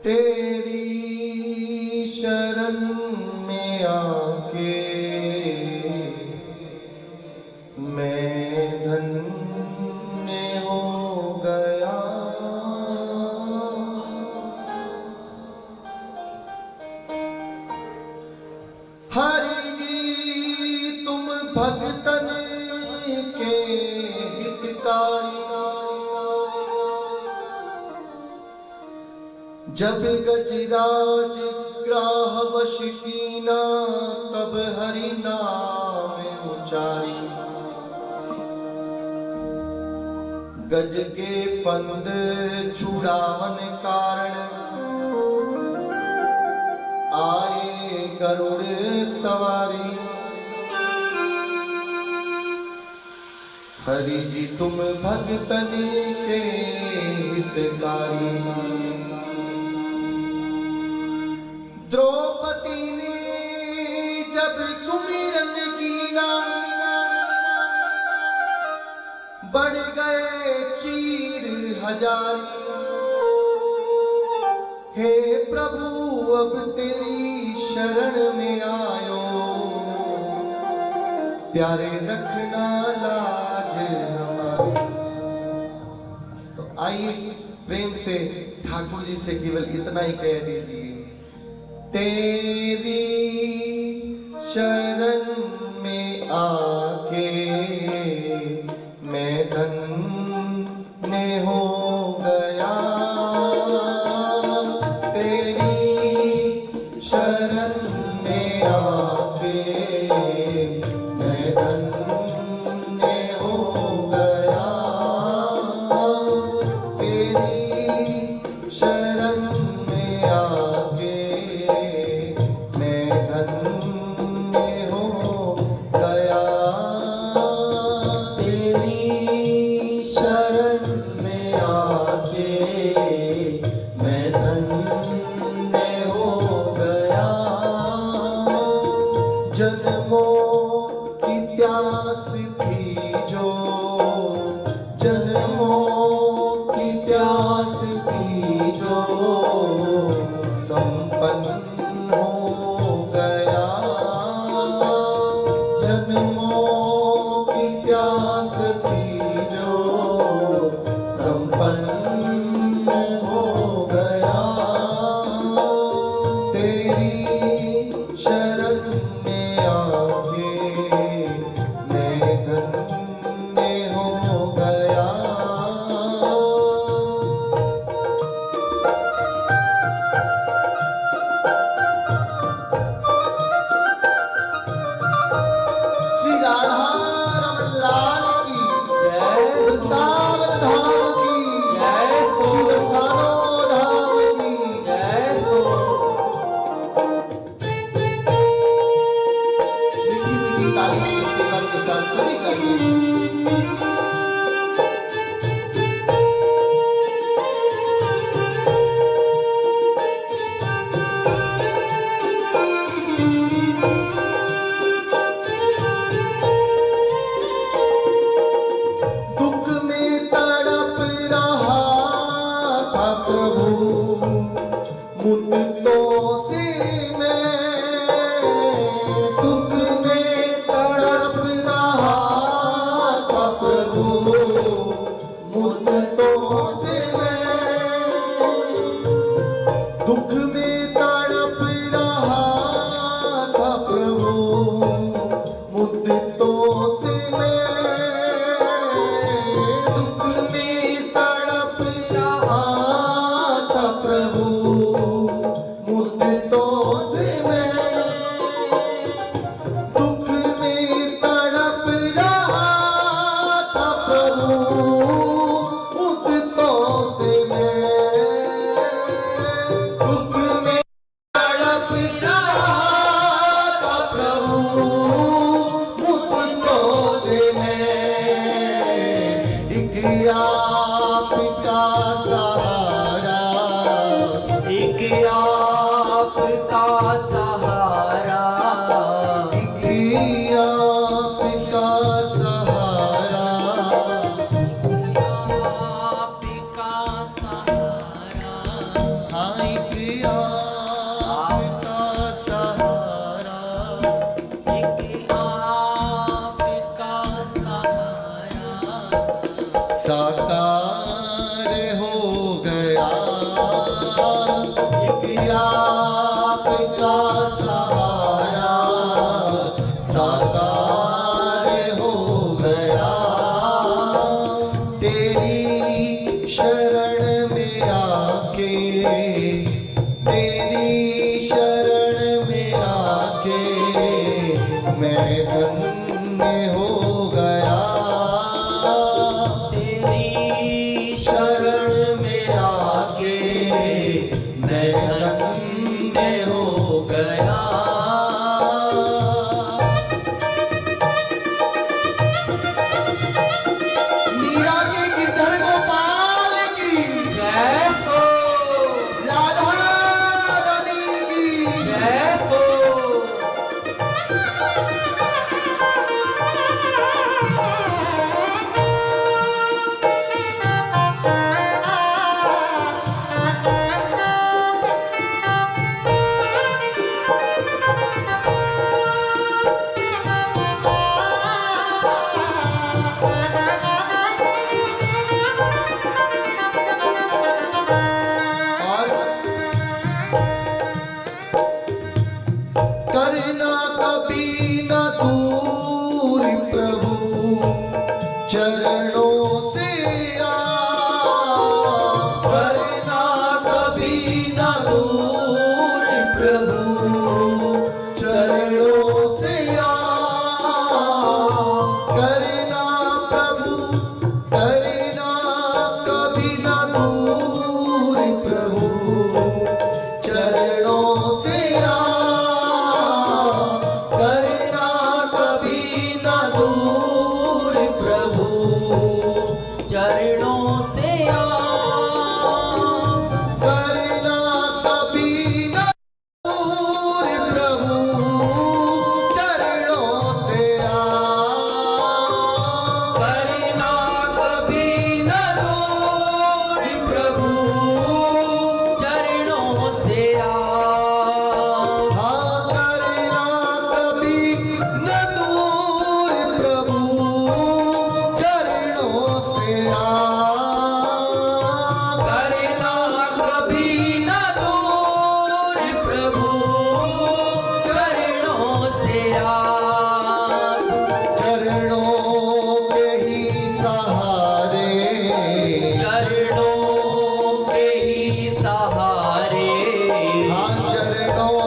तेरी शरण में आके मैं धन्य हो गया। हरि जी तुम भगतन के हितकारी, जब गजराज ग्राह वश कीना तब हरि नाम उचारी। गज के फंद छुड़ावन कारण आए गरुड़ सवारी। हरि जी तुम भगतन के हितकारी। द्रौपदी ने जब सुमिरन कीना बढ़ गए चीर हजारी। हे प्रभु अब तेरी शरण में आयो, प्यारे रखना लाज हमारी। तो आइए प्रेम से ठाकुर जी से केवल इतना ही कह दीजिए, तेरी शरण में आके मैं धन्य हो गया। तेरी शरण में आके मैं धन्य हो गया। तेरी शरण में आके मैं धन्य हो गया। तेरी शरण में आके मैं धन्य हो गया। जन्मों की प्यास थी जो, जन्मों की प्यास थी जो संपन्न हो गया। जन्मों की प्यास थी जो संपन्न हो गया। तेरी शरण में आके मैं धन्य हो गया। श्री राधा रमन लाल की जय, वृंदावन धाम की जय, श्री बरसानो धाम की जय हो। मीठी मीठी ताली की सेवा के साथ सभी गाइए। दुख में तड़प रहा था प्रभु मुद्दों से मैं। दुख में तड़प रहा था प्रभु मुद्दों से मैं। दुख में तड़प रहा था प्रभु मुद्दों से मैं। दुख में तड़प रहा था प्रभु मुद्दों से मैं। दुख में तड़प रहा था प्रभु मुद्दों से मैं। दुख में तड़प रहा था प्रभु मुद्दों से मैं। एक आपका सहारा, एक आपका सहारा, एक आपका सहारा, आपका सहारा। हाँ एक एक आपका सहारा साकार हो गया। तेरी शरण में आके, तेरी शरण में आके मैं धन्य हो गया। तेरी शरण में आके मैं धन्य हो गया। मीरा के गिरधर गोपाल की जय हो, राधा रानी की जय हो। और करना कभी न दूर प्रभु चरणों से आ। करना कभी न दूर प्रभु चरणों से आ। करना प्रभु, करना कभी न दूर प्रभु चरणों से आ। करना कभी न दूर प्रभु चरणों से आ, करना कभी न दूर प्रभु चरणों से आ। करना कभी न दूर प्रभु चरणों से आ। हाँ, करना कभी न दूर प्रभु चरणों से आ। करना कभी न दूर प्रभु चरणों से आ, चरणों के ही सहारे, चरणों के ही सहारे। हाँ चरणों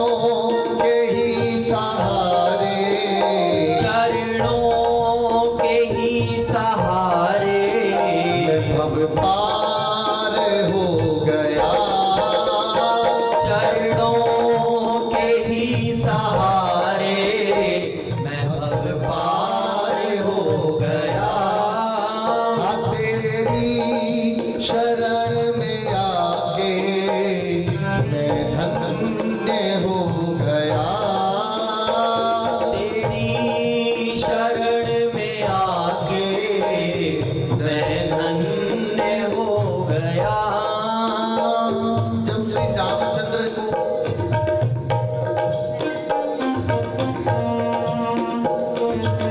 के ही सहारे चरणों के ही सहारे मैं भव पार हो गया। चरणों के ही सहारे मैं भव पार हो गया। हाँ, तेरी शरण में आके मैं धन्य हो गया। तेरी शरण में आके मैं धन्य हो गया। जब श्री रामचंद्र को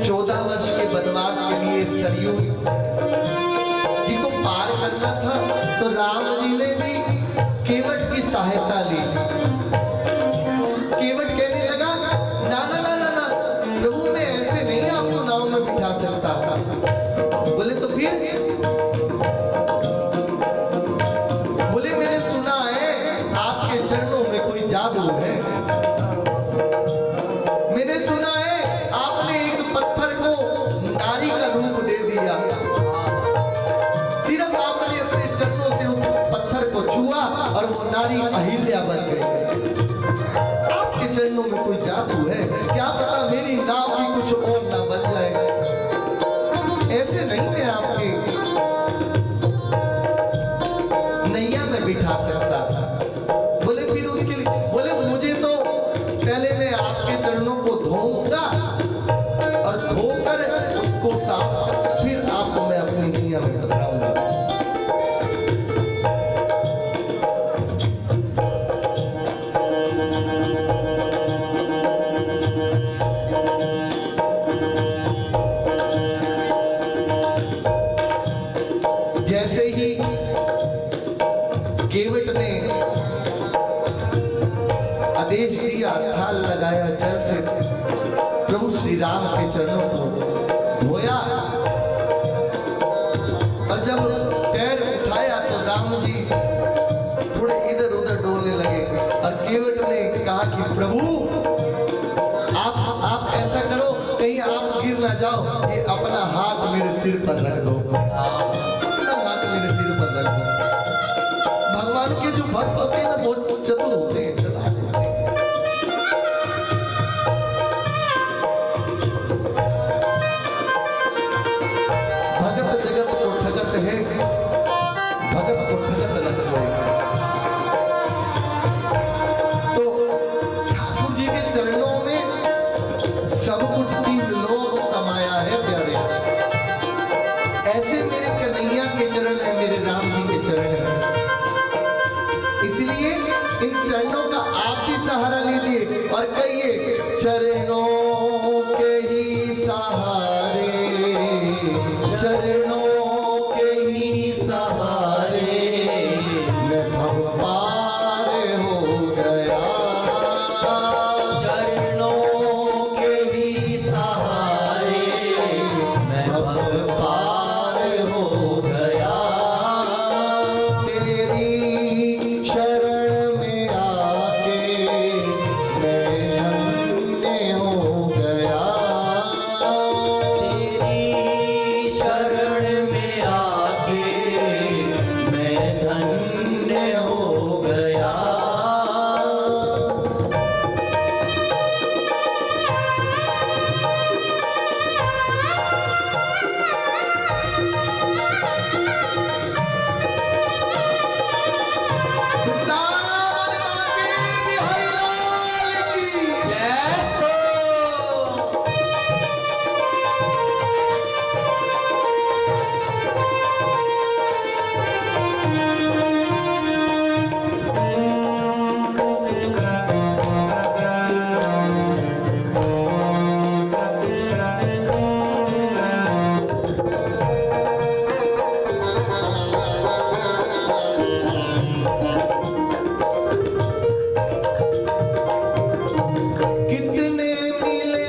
14 वर्ष के वनवास के लिए सरयू जी को पार करना था, तो राम जी ने भी केवट की सहायता ली। केवट कहने लगा, ना ना ना ना ना प्रभु, मैं ऐसे नहीं आपको नाव में बिठा सकता। बोले तो फिर? बोले मैंने सुना है आपके चरणों में कोई जादू है। मैंने सुना है आपने एक पत्थर को नारी का रूप दे दिया। सिर्फ आपने अपने चरणों से उस पत्थर को छुआ और वो नारी अहिल्या बन गई। आपके चरणों में कोई जादू है, क्या पता मेरी नाव भी कुछ और ना बन जाए। ऐसे नहीं मैं आपकी नैया में बिठा सकता। बोले फिर उसके लिए? बोले मुझे तो पहले मैं आपके चरणों को धोऊंगा और धोकर उसको साफ कर फिर आपको मैं अपनी नैया में पधराऊंगा। केवट ने कलेश दिया, थाल लगाया, जल से प्रभु श्री राम के चरणों को धोया और जब पैर उठाया तो राम जी थोड़े इधर उधर डोलने लगे और केवट ने कहा कि प्रभु आप ऐसा करो, कहीं आप गिर ना जाओ, ये अपना हाथ मेरे सिर पर रख दो, अपना हाथ मेरे सिर पर रख दो। भगवान के जो भक्त होते हैं ना बहुत चतुर होते हैं, चालाक होते हैं। भगत जगत को ठगत है, भगत को ठगत लग गए। तो ठाकुर जी के चरणों में सब कुछ तीन लोग समाया है प्यारे। ऐसे मेरे कन्हैया के चरण है, मेरे राम जी के चरण है, इसलिए इन चरणों का आप भी सहारा लीजिए और कहिए चरणों के ही सहारे, चरणों के ही सहारे मैं भव पार हो गया, चरणों के ही सहारे मैं भव पार हो गया। तेरी शरण में आके मैं धन्य हो गया, तेरी शरण में आके मैं धन्य हो गया। वृंदावन बांके बिहारी लाल की जय हो। कितने मिले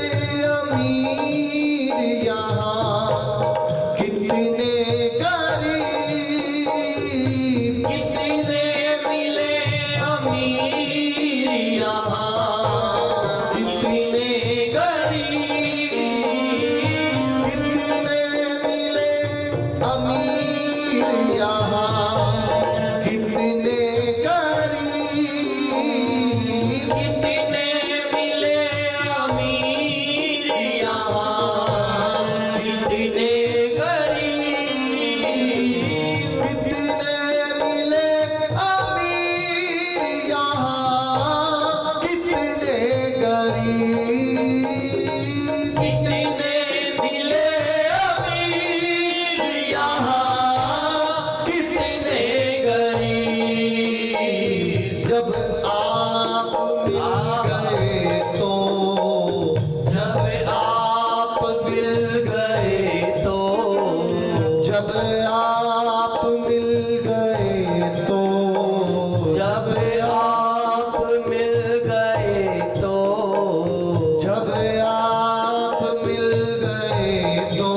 अमीर यहाँ, कितने गरीब, कितने मिले अमीर यहाँ, कितने गरीब, कितने मिले अमीर यहाँ, कितने गरीब, कितने मिले अमीर यहाँ, कितने गरीब, कितने मिले अमीर यहाँ, कितने गरीब, कितने मिले अमीर यहाँ, कितने गरीब। जब आप मिल गए तो, जब आप मिल गए तो, जब आप मिल गए तो, जब आप मिल गए तो, जब आप मिल गए तो,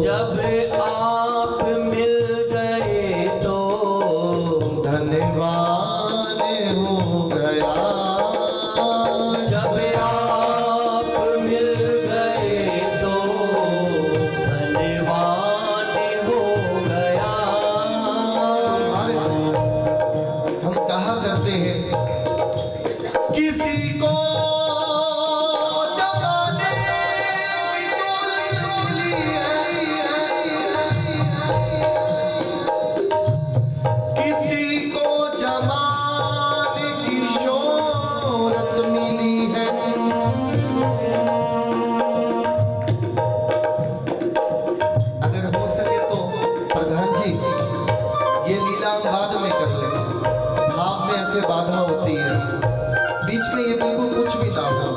जब आप मिल गए तो धन्यवान हो गया, जब आप मिल गए तो धन्यवान हो गया। अरे हम कहा करते हैं किसी को जमाने की दौलत मिली है, किसी को जमाने की शोहरत मिली है, अगर हो सके तो प्रधान जी ये लीला हम बाद में कर ले, भाव में ऐसे बाधा होती है, बीच में ये बिल्कुल कुछ भी ना हो,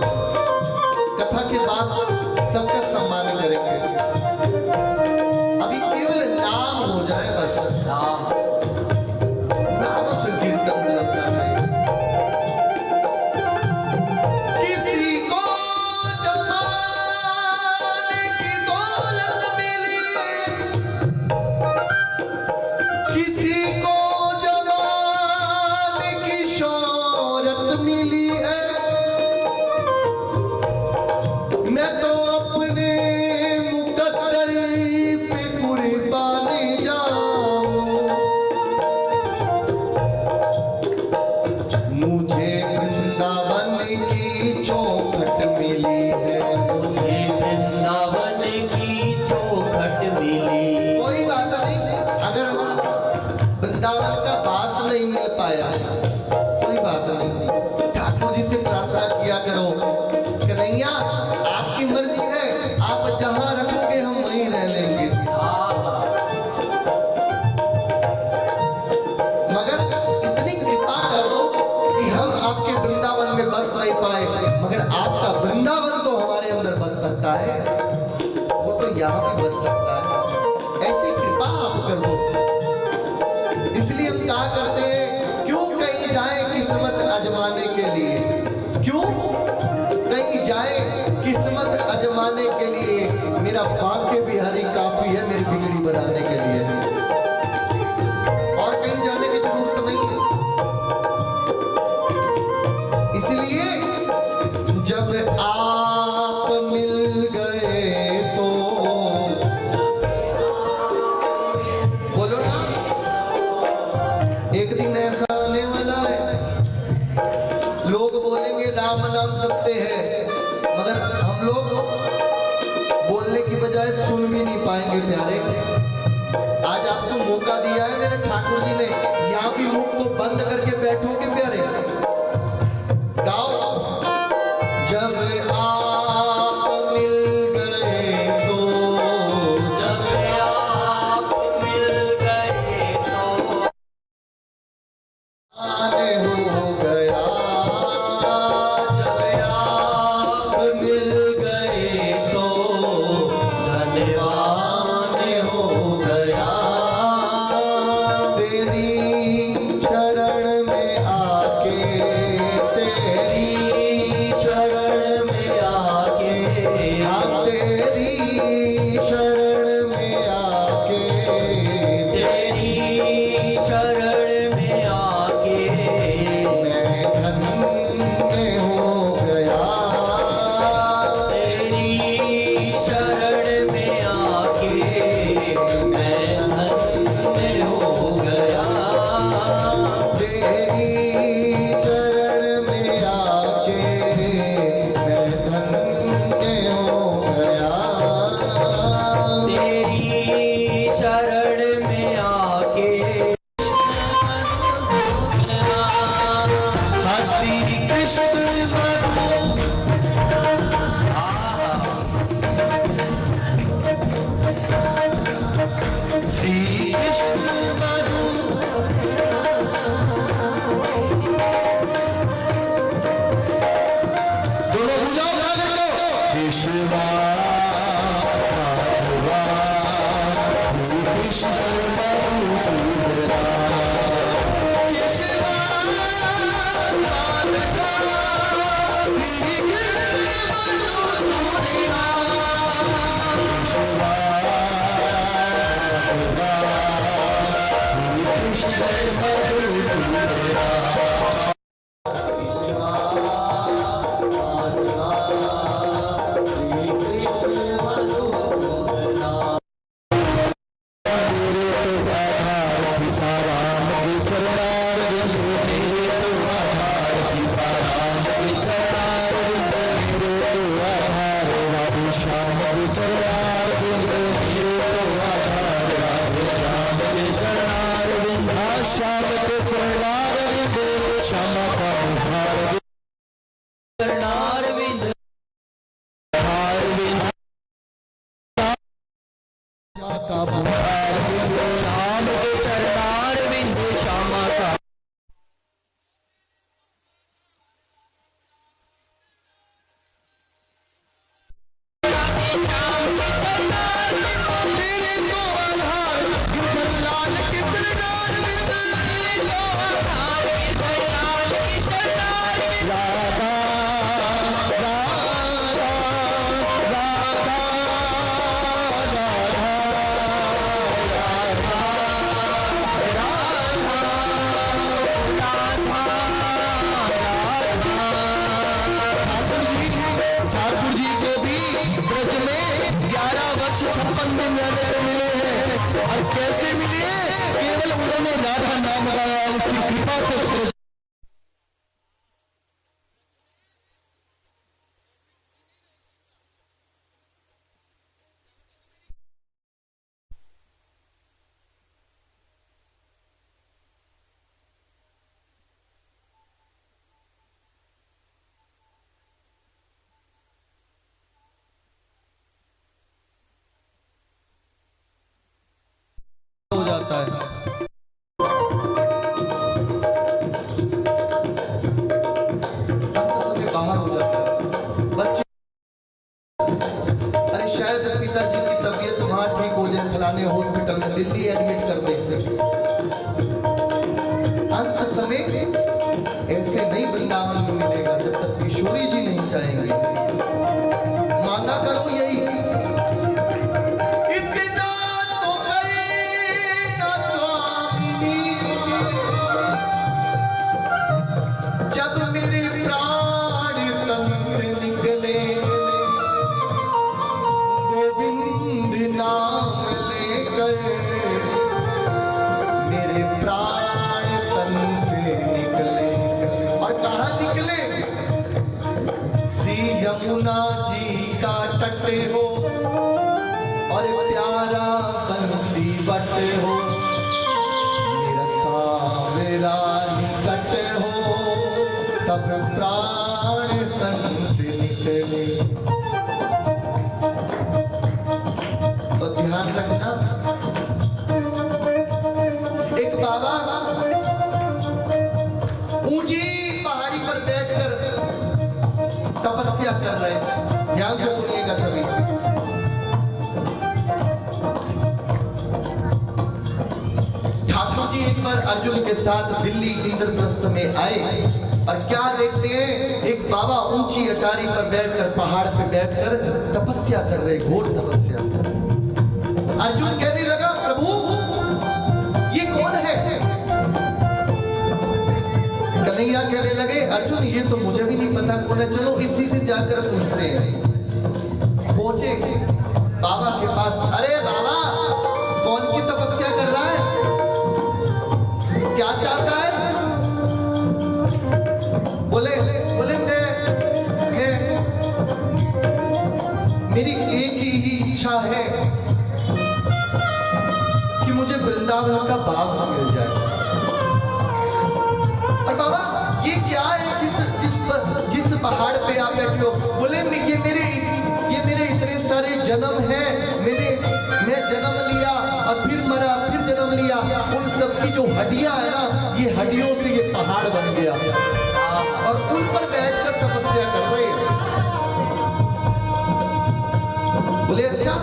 कथा के बाद सबका सम्मान करेंगे, अभी केवल नाम हो जाए बस, नाम से कीर्तन चलता है। पाया, कोई बात नहीं, ठाकुर जी से प्रार्थना किया करो, कन्हैया आपकी मर्जी है, आप जहां रखोगे हम वहीं रह लेंगे। मगर इतनी कृपा करो कि हम आपके वृंदावन में बस नहीं पाए, मगर आपका वृंदावन तो हमारे अंदर बस सकता है, वो तो यहाँ भी बस सकता है, ऐसी कृपा आप कर दो। इसलिए हम क्या करते हैं, क्यों कहीं जाए किस्मत आजमाने के लिए, क्यों कहीं जाए किस्मत आजमाने के लिए, मेरा भाग्य भी हरी काफी है मेरी बिगड़ी बनाने के लिए, और कहीं जाने की जरूरत नहीं है। इसलिए जब आप मिल गए तो बोलो ना, एक दिन ऐसा आने वाला है, लोग बोलेंगे राम नाम सत्य है, मगर हम लोग बोलने की बजाय सुन भी नहीं पाएंगे प्यारे। आज आपको मौका दिया है मेरे ठाकुर जी ने, यहाँ भी मुख को बंद करके बैठोगे प्यारे, गाओ। जब आप मिल गए तो, जब आप मिल गए तो आने हो गया, जब आप मिल गए तो धन्यवाद हो गया। तेरी शरण में आके, तेरी शरण में आके, तेरी शरण में आके, तेरी शरण में आके मैं धन्य हो गया, तेरी शरण में आके मैं धन्य हो गया। तेरी चरण में आके मैं धन्य हो गया, तेरी शरण में आके हसी कृष्ण मधु, श्री कृष्ण मधु, दोनों भुजाओं उठा लेते हो। विश्वा श्री कृष्ण मधुसूदना, केशवा माधवा, श्री कृष्ण मधुसूदना, केशवा श्री कृष्ण मधुसूदना। श्याम के चरणारविंद, श्यामा का मुखार चरणारविंद अरविंद, श्यामा का मुखार, श्याम के चरणारविंद श्यामा का तेरे को आधार गिरधर लाल के चरणारविंद, राधा राधा राधा ठाकुर जी को भी ब्रज में 11 वर्ष 56 दिन रहते मिले हैं, और कैसे मिले, केवल उन्होंने राधा नाम गाया, उसकी कृपा से ब्रज है। अंत समय बाहर हो जाता है बच्चे, अरे शायद पिताजी की तबीयत वहां ठीक हो जाए, फलाने हॉस्पिटल में दिल्ली एडमिट कर देते। अंत समय ऐसे नहीं वृंदावन में मिलेगा जब तक किशोरी जी नहीं चाहेंगे। मांगा करो यही, इतना तो करेगा स्वामी जब मेरे प्राण तन से निकले, गोविंद नाम लेकर मेरे प्राण तन से निकले। और कहाँ निकले? श्री यमुना जी का तट हो और प्यारा बंसी बट हो, मेरा सावरा निकट हो, तब प्राण तन से निकले। तो ध्यान रखना, एक बाबा ऊंची पहाड़ी पर बैठकर तपस्या कर रहे हैं। ध्यान से सुनिएगा सभी। ठाकुर जी एक बार अर्जुन के साथ दिल्ली इंद्रप्रस्थ में आए और क्या देखते हैं, एक बाबा ऊंची अटारी पर बैठकर, पहाड़ पर बैठकर तपस्या कर रहे, घोर तपस्या। अर्जुन कहने लगा, प्रभु ये कौन है? कन्हैया कहने लगे, अर्जुन ये तो मुझे भी नहीं पता कौन है, चलो इसी से जाकर पूछते हैं। पहुंचे बाबा के पास, अरे बाबा कौन की तपस्या कर रहा है, क्या चाहता है? बोले बोले मैं मेरी एक ही इच्छा है कि मुझे वृंदावन का वास मिल जाए। और बाबा ये क्या है जिस पहाड़ पे आप बैठे हो? बोले ये मेरे इतने सारे जन्म हैं, मैं जन्म लिया और फिर मरा, फिर जन्म लिया, उन सब की जो हड्डियां है ना, ये हड्डियों से ये पहाड़ बन गया और उन पर बैठकर तपस्या कर रहे हैं। बोले अच्छा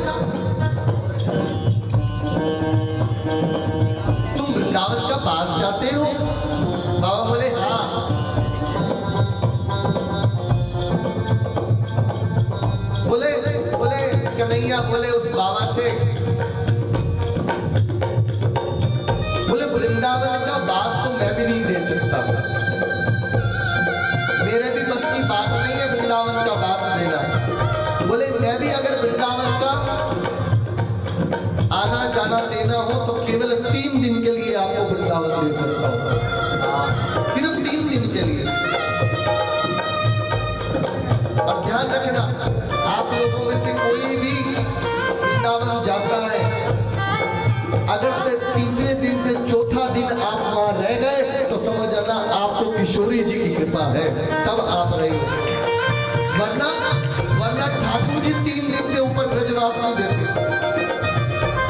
तुम वृंदावन का वास चाहते हो? बाबा बोले हाँ। बोले कन्हैया बोले उस बाबा से, बोले वृंदावन का वास तो मैं भी नहीं दे सकता, मेरे भी बस की बात नहीं है वृंदावन का वास देना। बोले मैं भी अगर वृंदावन का आना जाना देना हो तो केवल 3 दिन के लिए आपको वृंदावन दे सकता हूं, सिर्फ 3 दिन के लिए। और ध्यान रखना, आप लोगों में से कोई भी वृंदावन जाता है, अगर तीसरे दिन से चौथा दिन आप वहां रह गए तो समझ आना आपको किशोरी जी की कृपा है, तब आप रहे। वरना ठाकुर जी 3 दिन से ऊपर ब्रजवास नहीं देते,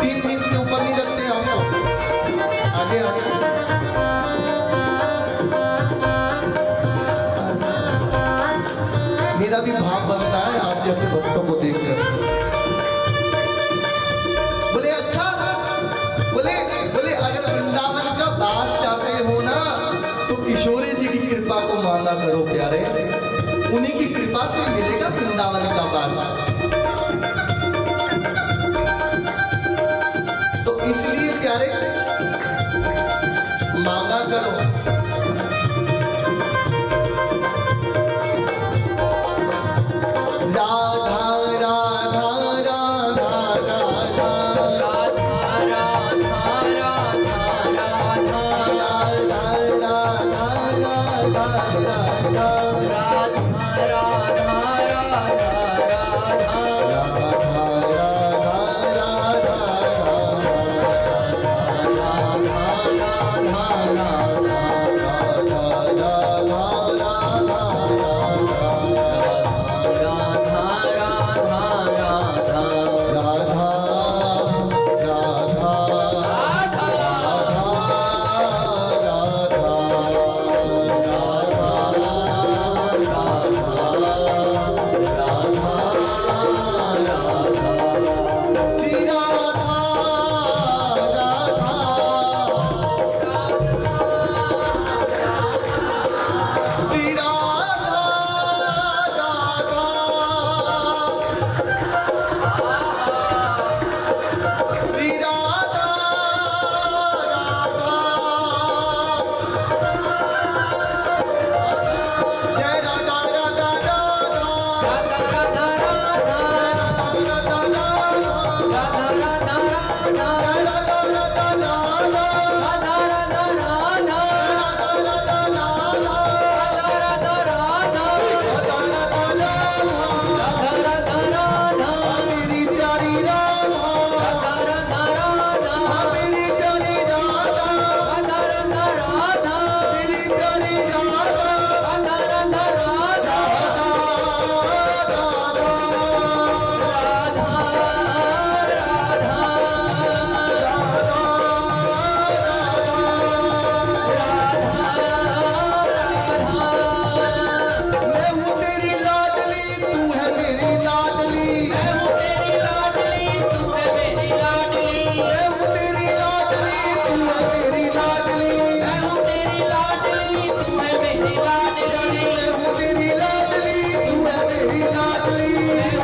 3 दिन से ऊपर नहीं रखते आपको। आगे मेरा भी भाव बनता है आप जैसे भक्तों को देखकर। बोले अच्छा, बोले अगर वृंदावन का वास चाहते हो ना तो किशोरी जी की कृपा को मांगा करो प्यारे, उन्हीं की कृपा से मिलेगा वृंदावन का वास। तो इसलिए प्यारे मांगा करो। राधा राधा राधा राधा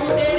टूटे